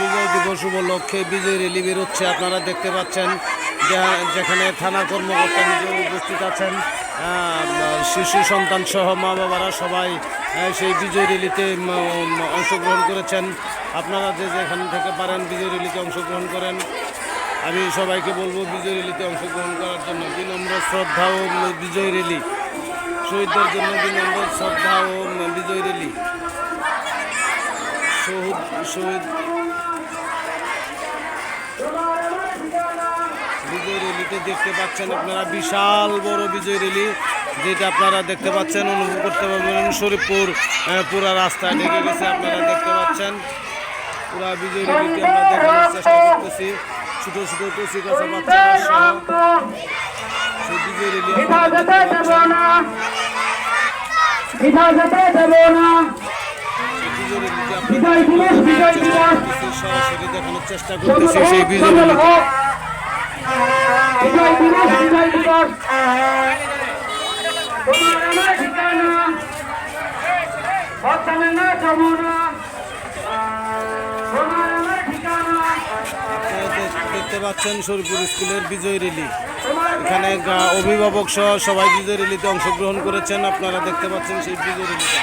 বিজয় দিবস উপলক্ষে বিজয় র্যালি বেরোচ্ছে, আপনারা দেখতে পাচ্ছেন যেখানে থানা কর্মকর্তা নিজে উপস্থিত আছেন, শিশু সন্তান সহ মা বাবারা সবাই সেই বিজয় র্যালিতে অংশগ্রহণ করেছেন। আপনারা যে যেখান থেকে পারেন বিজয় র্যালিতে অংশগ্রহণ করেন। আমি সবাইকে বলবো বিজয় র্যালিতে অংশগ্রহণ করার জন্য। বিনম্র শ্রদ্ধা ও বিজয় র্যালি, শহীদদের জন্য বিনম্র শ্রদ্ধা ও বিজয় র্যালি। শহীদ বিজয় র্যালিতে দেখতে পাচ্ছেন আপনারা বিশাল বড় বিজয় র্যালি, যেটা আপনারা দেখতে পাচ্ছেন, অনুভব করতে পারবেন। শরীফপুর পুরা রাস্তা ঢেকে গেছে, আপনারা দেখতে পাচ্ছেন। পুরা বিজয় র্যালিটি আমরা দেখানোর চেষ্টা করতেছি। ছোট ছোট কচি কাঁচা বাচ্চারা সহ সেই বিজয় র্যালি সরাসরি দেখানোর চেষ্টা করতেছি সেই বিজয় র্যালি। দেখতে পাচ্ছেন শরীফপুর স্কুলের বিজয় র্যালি, এখানে অভিভাবক সহ সবাই বিজয় র্যালিতে অংশগ্রহণ করেছেন। আপনারা দেখতে পাচ্ছেন সেই বিজয় র্যালিটা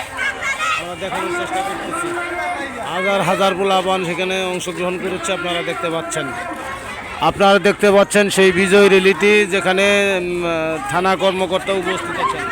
আমরা দেখানোর চেষ্টা করতেছি। হাজার হাজার পোলাপান সেখানে অংশগ্রহণ করেছে, আপনারা দেখতে পাচ্ছেন সেই বিজয় র্যালিটি, যেখানে থানা কর্মকর্তা উপস্থিত আছেন।